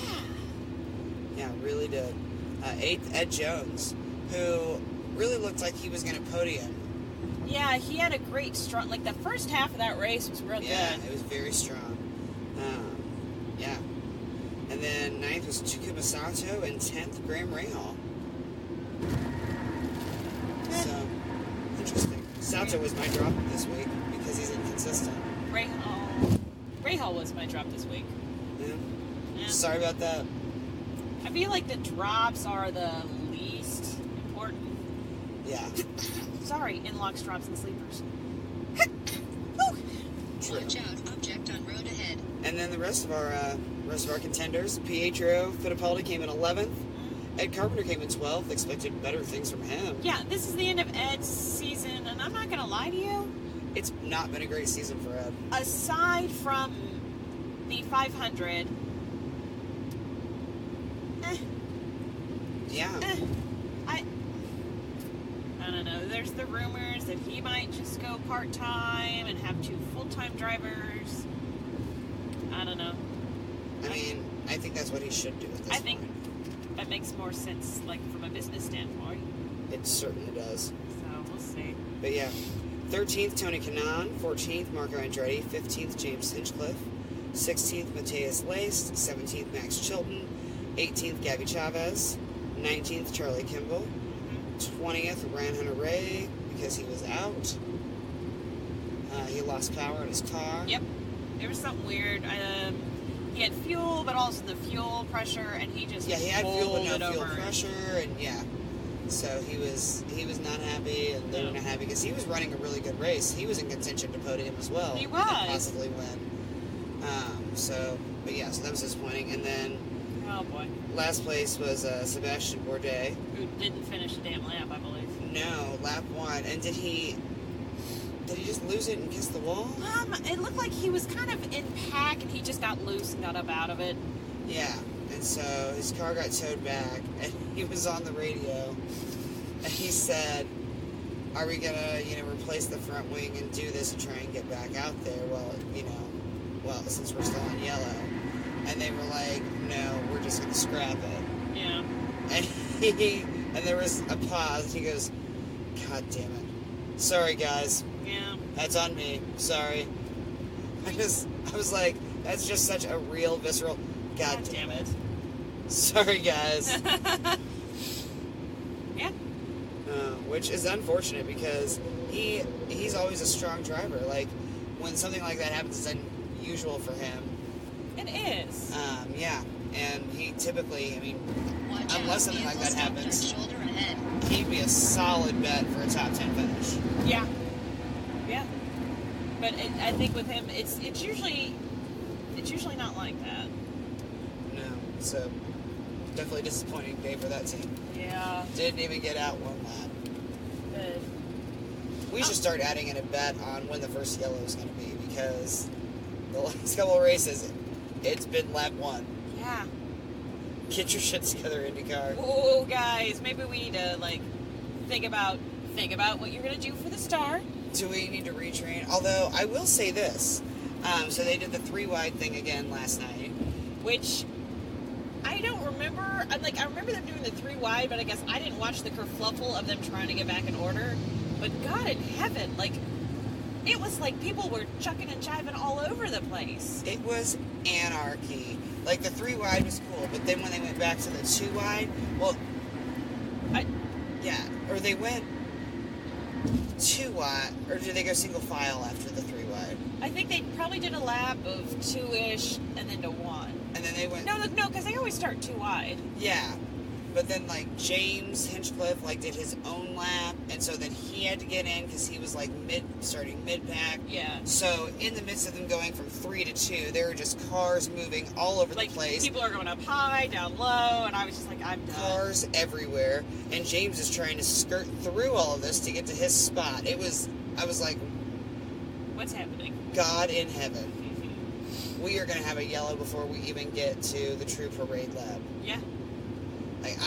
[SPEAKER 3] Yeah, really did. 8th, Ed Jones, who really looked like he was going to podium.
[SPEAKER 2] Yeah, he had a great strong... Like, the first half of that race was real good.
[SPEAKER 3] Yeah, it was very strong. Yeah. And then 9th was Takuma Sato, and 10th, Graham Rahal. So, interesting. Sato was my drop this week because he's inconsistent.
[SPEAKER 2] Rahal was my drop this week.
[SPEAKER 3] Yeah. Sorry about that.
[SPEAKER 2] I feel like the drops are the least important.
[SPEAKER 3] Yeah.
[SPEAKER 2] Sorry, in-locks, drops, and sleepers.
[SPEAKER 3] True.
[SPEAKER 4] Watch out, object on road ahead.
[SPEAKER 3] And then the rest of our contenders, Pietro Fittipaldi came in 11th. Ed Carpenter came in 12th. Expected better things from him.
[SPEAKER 2] Yeah, this is the end of Ed's season, and I'm not going to lie to you.
[SPEAKER 3] It's not been a great season for Ed.
[SPEAKER 2] Aside from the 500...
[SPEAKER 3] Yeah.
[SPEAKER 2] I don't know. There's the rumors that he might just go part-time and have 2 full-time drivers. I don't know.
[SPEAKER 3] I mean, I think that's what he should do at this point.
[SPEAKER 2] I think that makes more sense, like, from a business standpoint.
[SPEAKER 3] It certainly does.
[SPEAKER 2] So, we'll see.
[SPEAKER 3] But yeah. 13th, Tony Kanaan. 14th, Marco Andretti. 15th, James Hinchcliffe. 16th, Mateus Lace. 17th, Max Chilton. 18th, Gabby Chavez. 19th, Charlie Kimball. 20th, Ryan Hunter-Reay, because he was out. He lost power in his car.
[SPEAKER 2] Yep. There was something weird. He had fuel, but also the fuel pressure, and he just
[SPEAKER 3] Yeah, he had fuel, but no fuel
[SPEAKER 2] over.
[SPEAKER 3] pressure, and yeah. So he was not happy, and they were not happy, because he was running a really good race. He was in contention to podium as well.
[SPEAKER 2] He was.
[SPEAKER 3] And possibly win. But yeah, so that was disappointing. And then
[SPEAKER 2] Oh, boy.
[SPEAKER 3] Last place was Sebastian Bourdais.
[SPEAKER 2] Who didn't finish a damn lap, I believe.
[SPEAKER 3] No, lap 1. And did he just lose it and kiss the wall?
[SPEAKER 2] It looked like he was kind of in pack and he just got loose and got up out of it.
[SPEAKER 3] Yeah. And so his car got towed back, and he was on the radio, and he said, are we going to, replace the front wing and do this and try and get back out there? Well, since we're still on yellow. And they were like, no, we're just going to scrap it.
[SPEAKER 2] Yeah.
[SPEAKER 3] And there was a pause. He goes, God damn it. Sorry, guys.
[SPEAKER 2] Yeah.
[SPEAKER 3] That's on me. Sorry. I was like, that's just such a real, visceral, God damn it. Sorry, guys.
[SPEAKER 2] Yeah.
[SPEAKER 3] Which is unfortunate because he's always a strong driver. Like, when something like that happens, it's unusual for him.
[SPEAKER 2] It is.
[SPEAKER 3] Yeah. And he typically,
[SPEAKER 4] Watch out,
[SPEAKER 3] unless something like that
[SPEAKER 4] vehicles don't
[SPEAKER 3] happens,
[SPEAKER 4] turn shoulder ahead.
[SPEAKER 3] he'd be a solid bet for a top 10 finish.
[SPEAKER 2] Yeah. Yeah. But I think with him, it's usually not like that.
[SPEAKER 3] No. So, definitely disappointing day for that team.
[SPEAKER 2] Yeah.
[SPEAKER 3] Didn't even get out one lap.
[SPEAKER 2] Good.
[SPEAKER 3] We should start adding in a bet on when the first yellow is going to be, because the last couple of races, it's been lap 1.
[SPEAKER 2] Yeah.
[SPEAKER 3] Get your shit together, IndyCar.
[SPEAKER 2] Oh, guys, maybe we need to think about what you're gonna do for the star.
[SPEAKER 3] Do we need to retrain? Although I will say this, so they did the 3-wide thing again last night,
[SPEAKER 2] Which I don't remember. I remember them doing the 3-wide, but I guess I didn't watch the kerfluffle of them trying to get back in order. But God in heaven, it was like people were chucking and jiving all over the place.
[SPEAKER 3] It was anarchy. Like, the 3-wide was cool, but then when they went back to the 2-wide, or they went 2-wide, or did they go single file after the 3-wide?
[SPEAKER 2] I think they probably did a lap of 2-ish and then to 1.
[SPEAKER 3] And then they went...
[SPEAKER 2] No, because they always start 2 wide.
[SPEAKER 3] Yeah. But then, James Hinchcliffe, did his own lap, and so then he had to get in because he was, starting mid-pack.
[SPEAKER 2] Yeah.
[SPEAKER 3] So, in the midst of them going from 3 to 2, there were just cars moving all over the place.
[SPEAKER 2] People are going up high, down low, and I was just like, I'm done.
[SPEAKER 3] Cars everywhere, and James is trying to skirt through all of this to get to his spot. I was like...
[SPEAKER 2] What's happening?
[SPEAKER 3] God in heaven. We are going to have a yellow before we even get to the true parade lap.
[SPEAKER 2] Yeah.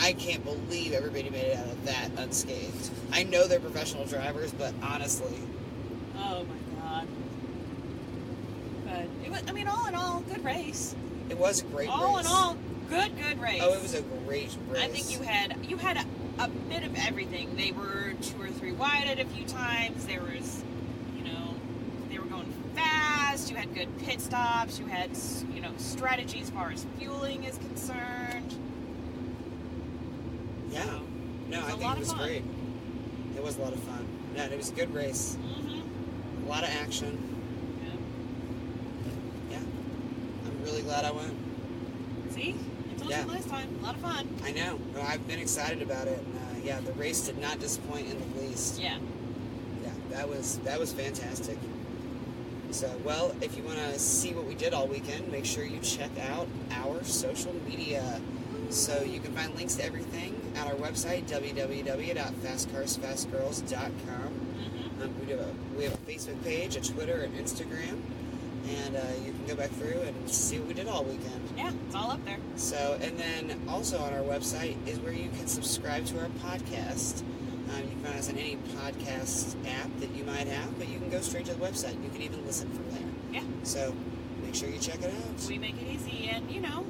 [SPEAKER 3] I can't believe everybody made it out of that unscathed. I know they're professional drivers, but honestly...
[SPEAKER 2] Oh, my God. But, it was, all in all, good race.
[SPEAKER 3] It was a great race.
[SPEAKER 2] All in all, good race.
[SPEAKER 3] Oh, it was a great race.
[SPEAKER 2] I think you had a bit of everything. They were 2 or 3 wide at a few times. There was, they were going fast. You had good pit stops. You had, strategy as far as fueling is concerned.
[SPEAKER 3] Yeah.
[SPEAKER 2] So,
[SPEAKER 3] No, I think it was great. It was a lot of fun. Yeah, and it was a good race.
[SPEAKER 2] Mm-hmm.
[SPEAKER 3] A lot of action.
[SPEAKER 2] Yeah.
[SPEAKER 3] Yeah. I'm really glad I went.
[SPEAKER 2] See? I told you last time. A lot of fun.
[SPEAKER 3] I know. No, I've been excited about it. And, the race did not disappoint in the least.
[SPEAKER 2] Yeah.
[SPEAKER 3] Yeah, that was fantastic. So, well, if you want to see what we did all weekend, make sure you check out our social media. So you can find links to everything at our website, www.fastcarsfastgirls.com.
[SPEAKER 2] Mm-hmm.
[SPEAKER 3] We have a Facebook page, a Twitter, and Instagram, and you can go back through and see what we did all weekend.
[SPEAKER 2] Yeah, it's all up there.
[SPEAKER 3] So, and then also on our website is where you can subscribe to our podcast. You can find us on any podcast app that you might have, but you can go straight to the website. You can even listen from there.
[SPEAKER 2] Yeah.
[SPEAKER 3] So make sure you check it out.
[SPEAKER 2] We make it easy, and feel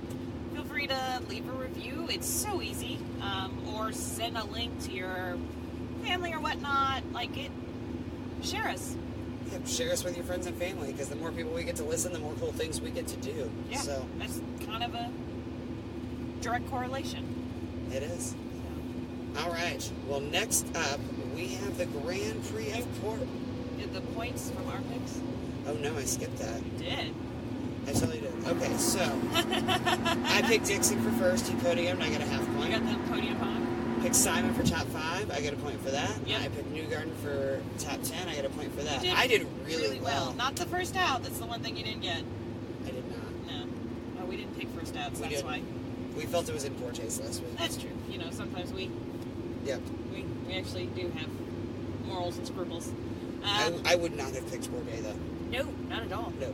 [SPEAKER 2] free to leave a review. It's so easy. Or send a link to your family or whatnot. Share us.
[SPEAKER 3] Yeah, share us with your friends and family, because the more people we get to listen, the more cool things we get to do.
[SPEAKER 2] Yeah,
[SPEAKER 3] so
[SPEAKER 2] that's kind of a direct correlation.
[SPEAKER 3] It is.
[SPEAKER 2] So.
[SPEAKER 3] All right. Well, next up, we have the Grand Prix of Port.
[SPEAKER 2] Did the points from our picks?
[SPEAKER 3] Oh, no, I skipped that.
[SPEAKER 2] You did.
[SPEAKER 3] I totally did. Okay, so I picked Dixon for first. He podiumed, and I got a half point.
[SPEAKER 2] You got the podium on?
[SPEAKER 3] Picked Simon for top 5. I got a point for that.
[SPEAKER 2] Yep.
[SPEAKER 3] I picked Newgarden for top 10. I got a point for that.
[SPEAKER 2] You did
[SPEAKER 3] I did really well.
[SPEAKER 2] Not the first out. That's the one thing you didn't get.
[SPEAKER 3] I did not.
[SPEAKER 2] No. Oh, we didn't pick first out, so
[SPEAKER 3] We
[SPEAKER 2] that's
[SPEAKER 3] didn't.
[SPEAKER 2] why.
[SPEAKER 3] We felt it was in poor taste last week.
[SPEAKER 2] That's true. You know, sometimes we actually do have morals and scruples.
[SPEAKER 3] I would not have picked Bourdais, though.
[SPEAKER 2] No, not at all.
[SPEAKER 3] No.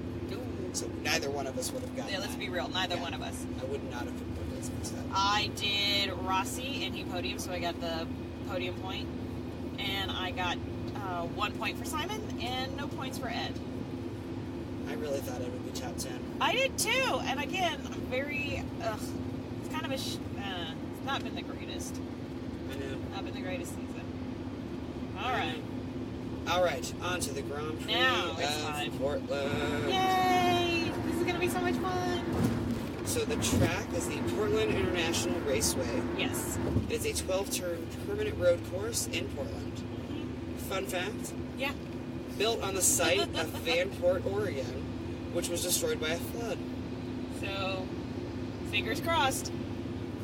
[SPEAKER 3] So neither one of us would have gotten
[SPEAKER 2] Yeah, let's
[SPEAKER 3] that.
[SPEAKER 2] be real. Neither one of us.
[SPEAKER 3] I would not have picked Bourdais instead.
[SPEAKER 2] I did Rossi, and he podiumed, so I got the podium point. And I got 1 point for Simon, and no points for Ed.
[SPEAKER 3] I really thought it would be top 10.
[SPEAKER 2] I did too, and again, I'm very, it's kind of it's not been the greatest.
[SPEAKER 3] I know.
[SPEAKER 2] Not been the greatest season. Alright.
[SPEAKER 3] Alright, on to the Grand Prix
[SPEAKER 2] Now it's
[SPEAKER 3] of
[SPEAKER 2] time.
[SPEAKER 3] Portland.
[SPEAKER 2] Yay! This is going to be so much fun.
[SPEAKER 3] So the track is the Portland International Raceway.
[SPEAKER 2] Yes.
[SPEAKER 3] It is a 12-turn permanent road course in Portland. Fun fact,
[SPEAKER 2] Yeah.
[SPEAKER 3] built on the site of Vanport, Oregon, which was destroyed by a flood.
[SPEAKER 2] So, fingers crossed.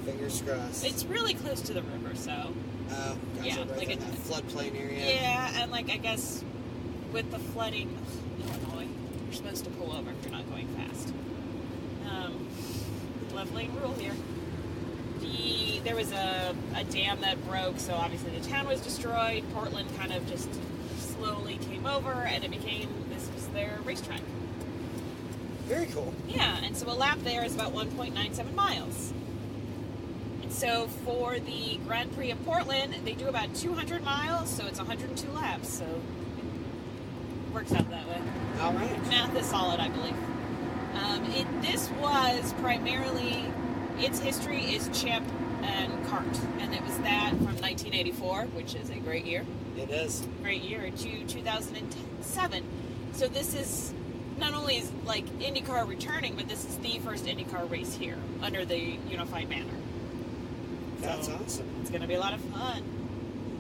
[SPEAKER 3] Fingers crossed.
[SPEAKER 2] It's really close to the river, so.
[SPEAKER 3] Oh, gotcha,
[SPEAKER 2] Yeah,
[SPEAKER 3] right
[SPEAKER 2] like
[SPEAKER 3] in that floodplain area.
[SPEAKER 2] Yeah, and like I guess with the flooding, Illinois, you're supposed to pull over if you're not going fast. Left lane rule here. There was a dam that broke, so obviously the town was destroyed. Portland kind of just slowly came over, and this was their racetrack.
[SPEAKER 3] Very cool.
[SPEAKER 2] Yeah, and so a lap there is about 1.97 miles. And so for the Grand Prix of Portland, they do about 200 miles, so it's 102 laps, so it works out that way.
[SPEAKER 3] All right.
[SPEAKER 2] Math is solid, I believe. This was primarily, its history is Champ and Kart, and it was that from 1984, which is a great year.
[SPEAKER 3] It is.
[SPEAKER 2] Great year, to 2007. So this is, not only is like INDYCAR returning, but this is the first INDYCAR race here, under the unified banner.
[SPEAKER 3] That's
[SPEAKER 2] So,
[SPEAKER 3] awesome.
[SPEAKER 2] It's going to be a lot of fun.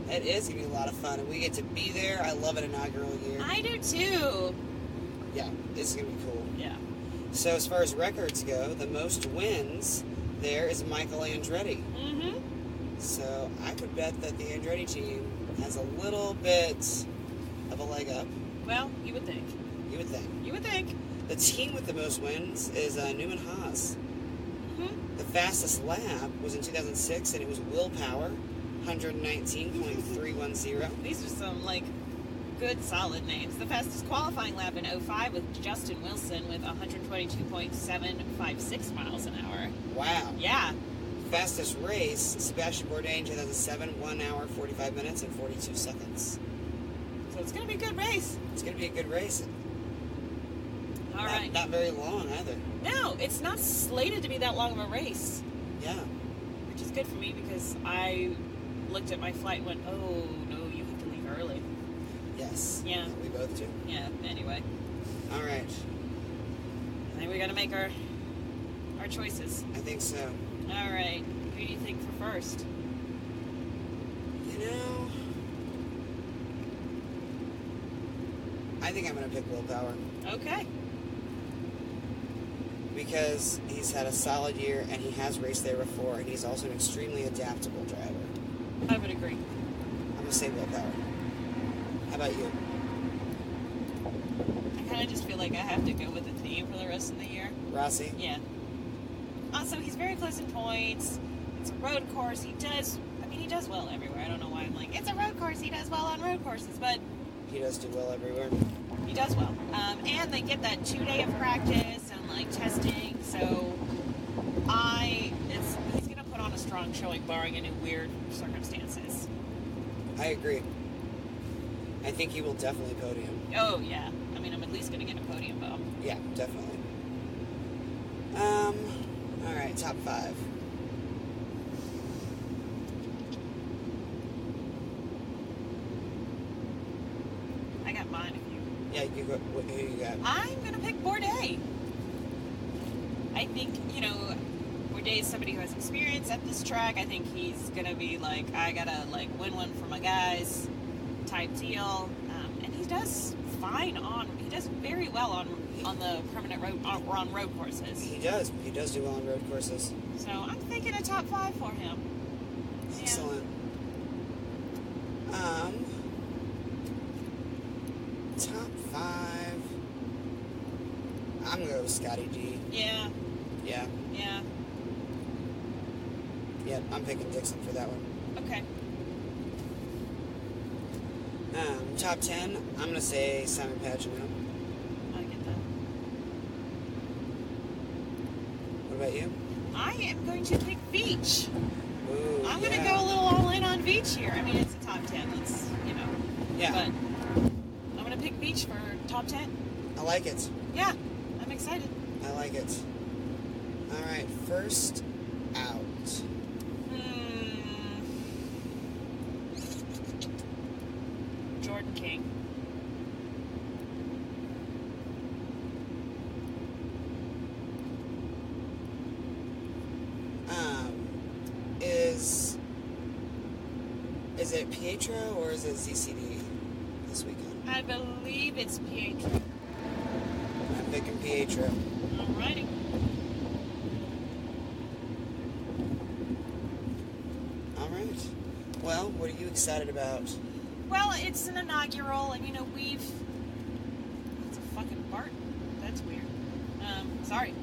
[SPEAKER 3] It is going to be a lot of fun, and we get to be there. I love an inaugural year.
[SPEAKER 2] I do too.
[SPEAKER 3] Yeah, it's going to be cool.
[SPEAKER 2] Yeah.
[SPEAKER 3] So as far as records go, the most wins there is Michael Andretti.
[SPEAKER 2] Mm-hmm.
[SPEAKER 3] So I would bet that the Andretti team has a little bit of a leg up.
[SPEAKER 2] Well, you would think.
[SPEAKER 3] You would think.
[SPEAKER 2] You would think.
[SPEAKER 3] The team with the most wins is Newman Haas.
[SPEAKER 2] Mm-hmm.
[SPEAKER 3] The fastest lap was in 2006, and it was Willpower, 119.310.
[SPEAKER 2] These are some, like, good, solid names. The fastest qualifying lap in 05 was Justin Wilson with 122.756 miles an hour.
[SPEAKER 3] Wow.
[SPEAKER 2] Yeah.
[SPEAKER 3] Fastest race, Sebastian Bourdais in 2007, 1 hour, 45 minutes, and 42 seconds.
[SPEAKER 2] So it's going to be a good race.
[SPEAKER 3] It's going to be a good race.
[SPEAKER 2] All right.
[SPEAKER 3] Not very long either.
[SPEAKER 2] No, it's not slated to be that long of a race,
[SPEAKER 3] Yeah.
[SPEAKER 2] which is good for me because I looked at my flight and went, oh, no, you have to leave early.
[SPEAKER 3] Yes.
[SPEAKER 2] Yeah.
[SPEAKER 3] We both do.
[SPEAKER 2] Yeah, anyway.
[SPEAKER 3] All right.
[SPEAKER 2] I think we got to make our choices.
[SPEAKER 3] I think so.
[SPEAKER 2] All right. Who do you think for first?
[SPEAKER 3] You know, I think I'm going to pick Willpower
[SPEAKER 2] Okay.
[SPEAKER 3] because he's had a solid year and he has raced there before, and he's also an extremely adaptable driver.
[SPEAKER 2] I would agree.
[SPEAKER 3] I'm going to say Willpower. How about you?
[SPEAKER 2] I kind of just feel like I have to go with the team for the rest of the year.
[SPEAKER 3] Rossi?
[SPEAKER 2] Yeah. Also, he's very close in points. It's a road course. He does well everywhere. I don't know why I'm like, it's a road course. He does well on road courses, but
[SPEAKER 3] He does do well everywhere.
[SPEAKER 2] he does well. And they get that 2 day of practice and like testing. So he's gonna put on a strong showing, barring any weird circumstances.
[SPEAKER 3] I agree. I think he will definitely podium.
[SPEAKER 2] Oh yeah. I mean, I'm at least gonna get a podium bump.
[SPEAKER 3] Yeah, definitely. All right, top 5.
[SPEAKER 2] I got mine if you.
[SPEAKER 3] Yeah, you go. Who you got?
[SPEAKER 2] I'm gonna pick Bourdais. I think, Bourdais is somebody who has experience at this track. I think he's gonna be like, I gotta like win one for my guys type deal. And he does fine he does very well on the permanent road, or on road courses.
[SPEAKER 3] He does. He does do well on road courses.
[SPEAKER 2] So I'm thinking a top 5 for him.
[SPEAKER 3] Excellent. Top 5. I'm gonna go with Scotty D.
[SPEAKER 2] Yeah,
[SPEAKER 3] Yeah.
[SPEAKER 2] yeah.
[SPEAKER 3] Yep, I'm picking Dixon for that one.
[SPEAKER 2] Okay.
[SPEAKER 3] Top 10, I'm going to say Simon Pagino.
[SPEAKER 2] I get that.
[SPEAKER 3] What about you?
[SPEAKER 2] I am going to pick Beach.
[SPEAKER 3] Ooh,
[SPEAKER 2] I'm going to go a little all in on Beach here. I mean, it's a top 10. It's,
[SPEAKER 3] Yeah.
[SPEAKER 2] But I'm going to pick Beach for top 10.
[SPEAKER 3] I like it.
[SPEAKER 2] Yeah, I'm excited.
[SPEAKER 3] I like it. All right, first out.
[SPEAKER 2] Jordan King.
[SPEAKER 3] Is it Pietro or is it ZCD this weekend?
[SPEAKER 2] I believe it's Pietro.
[SPEAKER 3] I'm picking Pietro.
[SPEAKER 2] Alrighty.
[SPEAKER 3] All right. Well, what are you excited about?
[SPEAKER 2] Well, it's an inaugural, and it's a fucking BART. That's weird. Sorry.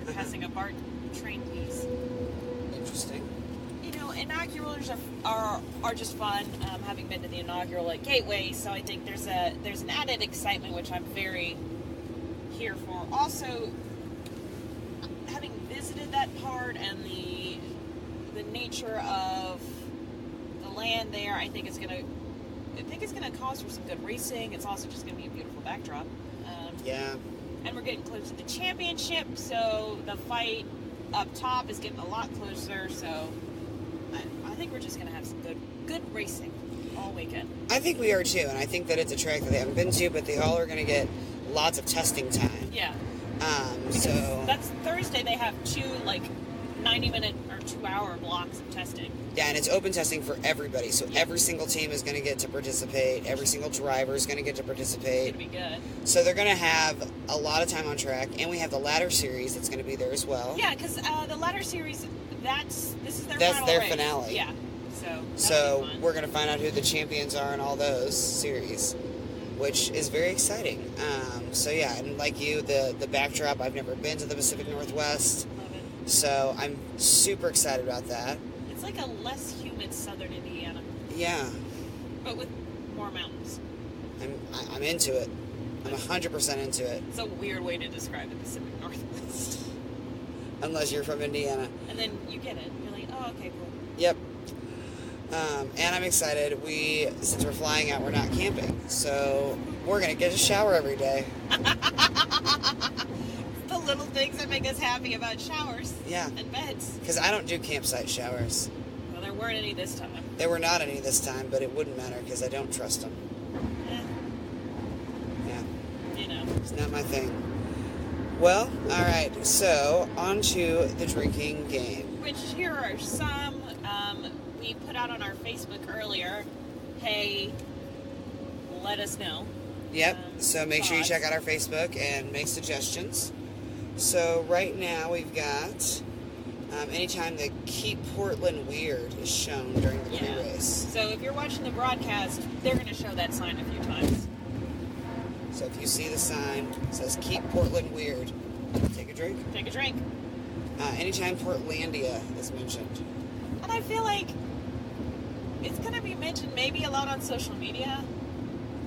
[SPEAKER 2] We're passing a BART train piece.
[SPEAKER 3] Interesting.
[SPEAKER 2] Inaugurals are just fun. Having been to the inaugural at Gateway, so I think there's an added excitement, which I'm very here for. Also, having visited that part and the nature of the land there, I think it's gonna cause for some good racing. It's also just gonna be a beautiful backdrop.
[SPEAKER 3] Yeah.
[SPEAKER 2] And we're getting close to the championship, so the fight up top is getting a lot closer. So I think we're just gonna have some good racing all weekend.
[SPEAKER 3] I think we are too, and I think that it's a track that they haven't been to, but they all are going to get lots of testing time.
[SPEAKER 2] Yeah.
[SPEAKER 3] So
[SPEAKER 2] that's Thursday. They have 2 90-minute or 2-hour blocks of testing.
[SPEAKER 3] yeah, and it's open testing for everybody. So every single team is going to get to participate. Every single driver is going to get to participate.
[SPEAKER 2] It's gonna be good.
[SPEAKER 3] So they're going to have a lot of time on track, and we have the ladder series that's going to be there as well.
[SPEAKER 2] Yeah, because the ladder series, this is their
[SPEAKER 3] That's
[SPEAKER 2] final
[SPEAKER 3] their
[SPEAKER 2] race.
[SPEAKER 3] finale.
[SPEAKER 2] Yeah.
[SPEAKER 3] So we're going to find out who the champions are in all those series, which is very exciting. So yeah, and like you, the backdrop, I've never been to the Pacific Northwest,
[SPEAKER 2] Love it.
[SPEAKER 3] so I'm super excited about that.
[SPEAKER 2] It's like a less humid southern Indiana,
[SPEAKER 3] Yeah,
[SPEAKER 2] but with more mountains.
[SPEAKER 3] I'm into it. I'm 100% into it,
[SPEAKER 2] It's a weird way to describe the Pacific Northwest.
[SPEAKER 3] unless you're from Indiana.
[SPEAKER 2] And then you get it. You're like, oh, okay, cool.
[SPEAKER 3] Yep. And I'm excited. Since we're flying out, we're not camping, so we're gonna get a shower every day.
[SPEAKER 2] The little things that make us happy about showers.
[SPEAKER 3] Yeah.
[SPEAKER 2] And beds.
[SPEAKER 3] Because I don't do campsite showers.
[SPEAKER 2] Well, there weren't any this time.
[SPEAKER 3] There were not any this time, but it wouldn't matter because I don't trust them.
[SPEAKER 2] Eh,
[SPEAKER 3] Yeah, it's not my thing. Well, all right. So on to the drinking game.
[SPEAKER 2] Which here are some we put out on our Facebook earlier. Hey, let us know.
[SPEAKER 3] Yep. So make sure you
[SPEAKER 2] thoughts.
[SPEAKER 3] check out our Facebook and make suggestions. So right now we've got anytime the Keep Portland Weird is shown during the pre-race.
[SPEAKER 2] So if you're watching the broadcast, they're going to show that sign a few times.
[SPEAKER 3] So if you see the sign that says Keep Portland Weird, take a drink.
[SPEAKER 2] Take a drink.
[SPEAKER 3] Anytime Portlandia is mentioned.
[SPEAKER 2] And I feel like it's going to be mentioned maybe a lot on social media.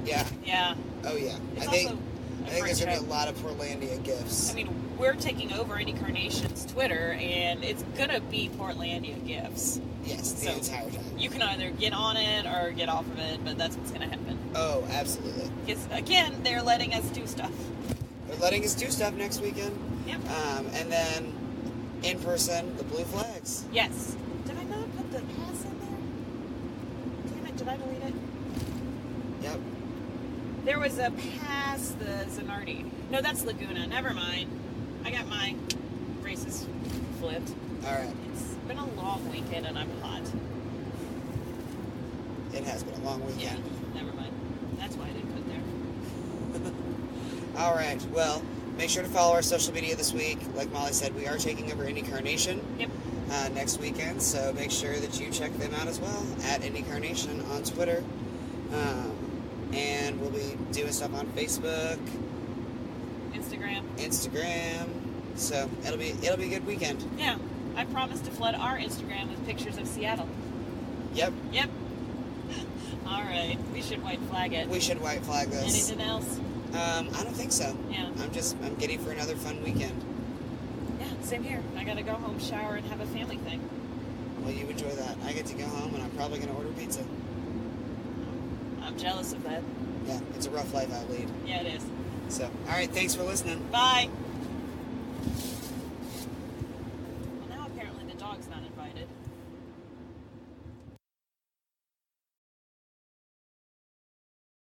[SPEAKER 3] Yeah.
[SPEAKER 2] Yeah.
[SPEAKER 3] Oh yeah.
[SPEAKER 2] It's
[SPEAKER 3] I think
[SPEAKER 2] also a
[SPEAKER 3] there's
[SPEAKER 2] great
[SPEAKER 3] gonna be
[SPEAKER 2] show.
[SPEAKER 3] a lot of Portlandia gifts.
[SPEAKER 2] I mean, we're taking over INDYCAR Nation's Twitter, and it's gonna be Portlandia gifts.
[SPEAKER 3] Yes, the
[SPEAKER 2] So,
[SPEAKER 3] entire time.
[SPEAKER 2] You can either get on it or get off of it, but that's what's gonna happen.
[SPEAKER 3] Oh, absolutely.
[SPEAKER 2] Because again, they're letting us do stuff.
[SPEAKER 3] They're letting us do stuff next weekend.
[SPEAKER 2] Yep.
[SPEAKER 3] And then in person, the blue flags.
[SPEAKER 2] Yes. Did I not put the pass in there? Damn it! Did I delete it?
[SPEAKER 3] Yep.
[SPEAKER 2] There was a pass, the Zanardi. No, that's Laguna. Never mind. I got my races flipped.
[SPEAKER 3] All right.
[SPEAKER 2] It's been a long weekend and I'm hot.
[SPEAKER 3] It has been a long
[SPEAKER 2] Yeah,
[SPEAKER 3] weekend.
[SPEAKER 2] never mind. That's why I didn't put there.
[SPEAKER 3] All right. Well, make sure to follow our social media this week. Like Molly said, we are taking over INDYCAR Nation
[SPEAKER 2] Yep.
[SPEAKER 3] next weekend, so make sure that you check them out as well at INDYCAR Nation on Twitter. And we'll be doing stuff on Facebook,
[SPEAKER 2] Instagram.
[SPEAKER 3] Instagram. So it'll be a good weekend.
[SPEAKER 2] Yeah. I promised to flood our Instagram with pictures of Seattle.
[SPEAKER 3] Yep.
[SPEAKER 2] Yep. All right. We should white flag it.
[SPEAKER 3] We should white flag this.
[SPEAKER 2] Anything else?
[SPEAKER 3] I don't think so.
[SPEAKER 2] Yeah.
[SPEAKER 3] I'm getting for another fun weekend.
[SPEAKER 2] Yeah, same here. I gotta go home, shower, and have a family thing.
[SPEAKER 3] Well, you enjoy that. I get to go home, and I'm probably going to order pizza.
[SPEAKER 2] I'm jealous of that.
[SPEAKER 3] Yeah, it's a rough life I lead.
[SPEAKER 2] Yeah, it is.
[SPEAKER 3] So, all right, thanks for listening.
[SPEAKER 2] Bye. Well, now apparently the dog's not invited.